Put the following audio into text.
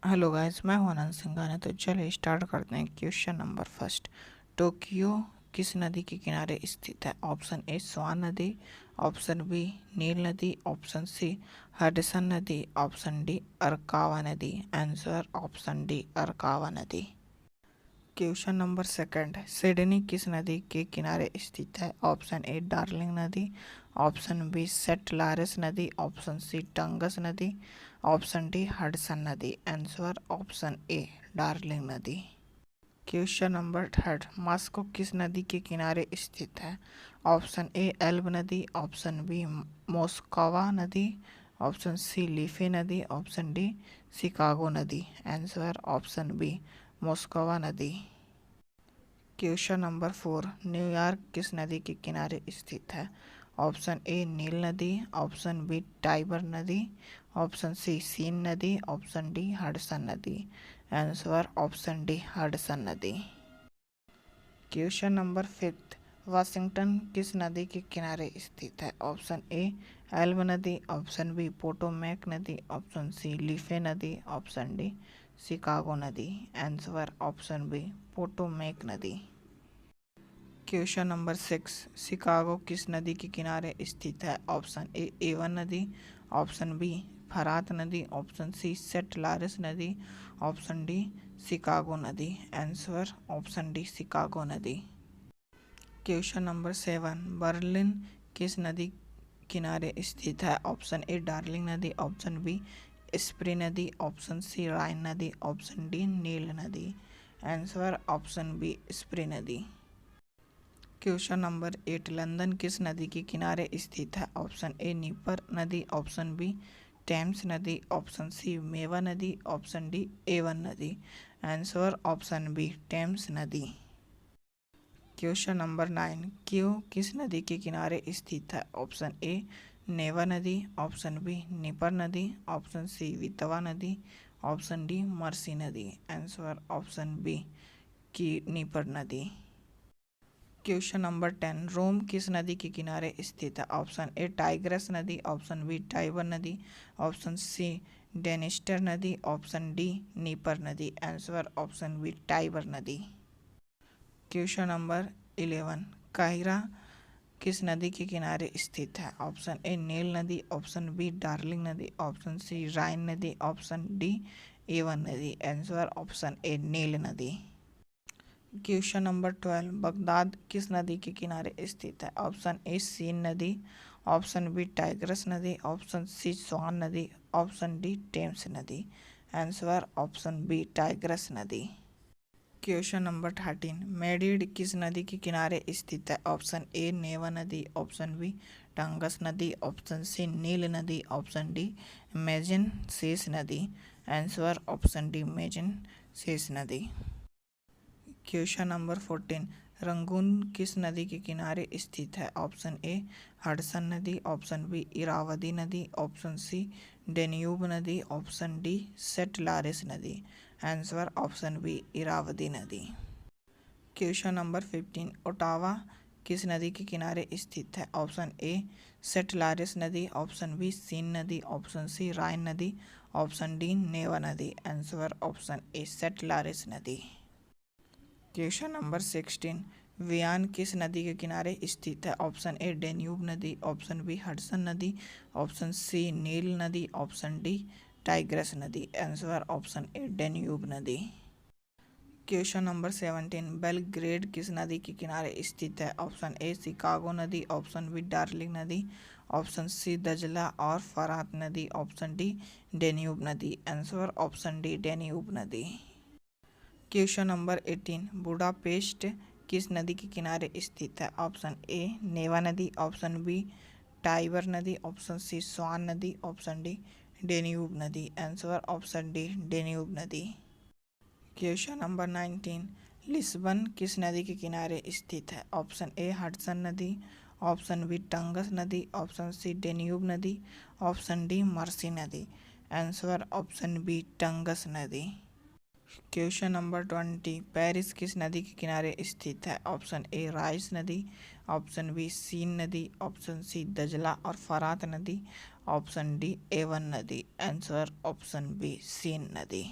Hello guys, मैं हूं आनंद सिंघानिया। तो चलिए स्टार्ट करते हैं। क्वेश्चन नंबर फर्स्ट, टोक्यो किस नदी के किनारे स्थित है? ऑप्शन ए स्वान नदी, ऑप्शन बी नील नदी, ऑप्शन सी हडसन नदी, ऑप्शन डी अरकावा नदी। आंसर ऑप्शन डी अरकावा नदी। क्वेश्चन नंबर सेकंड, सिडनी किस नदी के किनारे स्थित है? ऑप्शन ए डार्लिंग नदी, ऑप्शन बी सेंट लॉरेंस नदी, ऑप्शन सी टंगस नदी, ऑप्शन डी हडसन नदी। आंसर ऑप्शन ए डार्लिंग नदी। क्वेश्चन नंबर थर्ड, मॉस्को किस नदी के किनारे स्थित है? ऑप्शन ए एल्ब नदी, ऑप्शन बी मोस्कवा नदी, ऑप्शन सी लीफे नदी, ऑप्शन डी शिकागो नदी। आंसर ऑप्शन बी मोस्कवा नदी। क्वेश्चन नंबर फोर, न्यूयॉर्क किस नदी के किनारे स्थित है? ऑप्शन ए नील नदी, ऑप्शन बी टाइबर नदी, ऑप्शन सी सीन नदी, ऑप्शन डी हडसन नदी। आंसर ऑप्शन डी हडसन नदी। क्वेश्चन नंबर फिफ्थ, वाशिंगटन किस नदी के किनारे स्थित है? ऑप्शन ए एल्ब नदी, ऑप्शन बी पोटोमैक नदी, ऑप्शन सी लीफे नदी, ऑप्शन डी शिकागो नदी। आंसर ऑप्शन बी पोटोमैक नदी। क्वेश्चन नंबर सिक्स, शिकागो किस नदी के किनारे स्थित है? ऑप्शन ए एवन नदी, ऑप्शन बी फरात नदी, ऑप्शन सी सेंट लॉरेंस नदी, ऑप्शन डी शिकागो नदी। आंसर ऑप्शन डी शिकागो नदी। क्वेश्चन नंबर सेवन, बर्लिन किस नदी किनारे स्थित है? ऑप्शन ए डार्लिंग नदी, ऑप्शन बी स्प्री नदी, ऑप्शन सी राइन नदी, ऑप्शन डी नील नदी। आंसर ऑप्शन बी स्प्री नदी। क्वेश्चन नंबर एट, लंदन किस नदी के किनारे स्थित है? ऑप्शन ए नीपर नदी, ऑप्शन बी टेम्स नदी, ऑप्शन सी मेवा नदी, ऑप्शन डी एवन नदी। आंसर ऑप्शन बी टेम्स नदी। क्वेश्चन नंबर नाइन, क्यू किस नदी के किनारे स्थित है? ऑप्शन ए नेवा नदी, ऑप्शन बी नीपर नदी, ऑप्शन सी वितवा नदी, ऑप्शन डी मर्सी नदी। आंसर ऑप्शन बी की नीपर नदी। क्वेश्चन नंबर 10, रोम किस नदी के किनारे स्थित है? ऑप्शन ए टाइग्रस नदी, ऑप्शन बी टाइबर नदी, ऑप्शन सी डेनिस्टर नदी, ऑप्शन डी नीपर नदी। आंसर ऑप्शन बी टाइबर नदी। क्वेश्चन नंबर 11, काहिरा किस नदी के किनारे स्थित है? ऑप्शन ए नील नदी, ऑप्शन बी डार्लिंग नदी, ऑप्शन सी राइन नदी, ऑप्शन डी एवन नदी। आंसर ऑप्शन ए नील नदी। क्वेश्चन नंबर 12, बगदाद किस नदी के किनारे स्थित है? ऑप्शन ए सीन नदी, ऑप्शन बी टाइग्रस नदी, ऑप्शन सी स्वान नदी, ऑप्शन डी टेम्स नदी। आंसर ऑप्शन बी टाइग्रस नदी। क्वेश्चन नंबर 13, मेडिड किस नदी के किनारे स्थित है? ऑप्शन ए नेवा नदी, ऑप्शन बी टंगस नदी, ऑप्शन सी नील नदी, ऑप्शन डी मेजन शेष नदी। आंसर ऑप्शन डी मेजन शेष नदी। क्वेश्चन नंबर 14, रंगून किस नदी के किनारे स्थित है? ऑप्शन ए हडसन नदी, ऑप्शन बी इरावदी नदी, ऑप्शन सी डेन्यूब नदी, ऑप्शन डी सेंट लॉरेंस नदी। आंसर ऑप्शन बी इरावदी नदी। क्वेश्चन नंबर 15, ओटावा किस नदी के किनारे स्थित है? ऑप्शन ए सेंट लॉरेंस नदी, ऑप्शन बी सीन नदी, ऑप्शन सी राइन नदी, ऑप्शन डी नेवा नदी। Answer option A Saint Lawrence नदी। क्वेश्चन नंबर 16, वियान किस नदी के किनारे स्थित है? ऑप्शन ए डेन्यूब नदी, ऑप्शन बी हडसन नदी, ऑप्शन सी नील नदी, ऑप्शन डी टाइग्रस नदी। आंसर ऑप्शन ए डेन्यूब नदी। क्वेश्चन नंबर 17, बेलग्रेड किस नदी के किनारे स्थित है? ऑप्शन ए शिकागो नदी, ऑप्शन बी डार्लिंग नदी, ऑप्शन सी दजला और फरात नदी, ऑप्शन डी डेन्यूब नदी। आंसर ऑप्शन डी डेन्यूब नदी। क्वेश्चन नंबर 18, बुडापेस्ट किस नदी के किनारे स्थित है? ऑप्शन ए नेवा नदी, ऑप्शन बी टाइबर नदी, ऑप्शन सी स्वान नदी, ऑप्शन डी डेन्यूब नदी। आंसर ऑप्शन डी डेन्यूब नदी। क्वेश्चन नंबर 19, लिस्बन किस नदी के किनारे स्थित है? ऑप्शन ए हडसन नदी, ऑप्शन बी टंगस नदी, ऑप्शन सी डेन्यूब नदी, ऑप्शन डी मर्सी नदी। आंसर ऑप्शन बी टंगस नदी। क्वेश्चन नंबर 20, पेरिस किस नदी के किनारे स्थित है? ऑप्शन ए राइस नदी, ऑप्शन बी सीन नदी, ऑप्शन सी दजला और फरात नदी, ऑप्शन डी एवन नदी। आंसर ऑप्शन बी सीन नदी।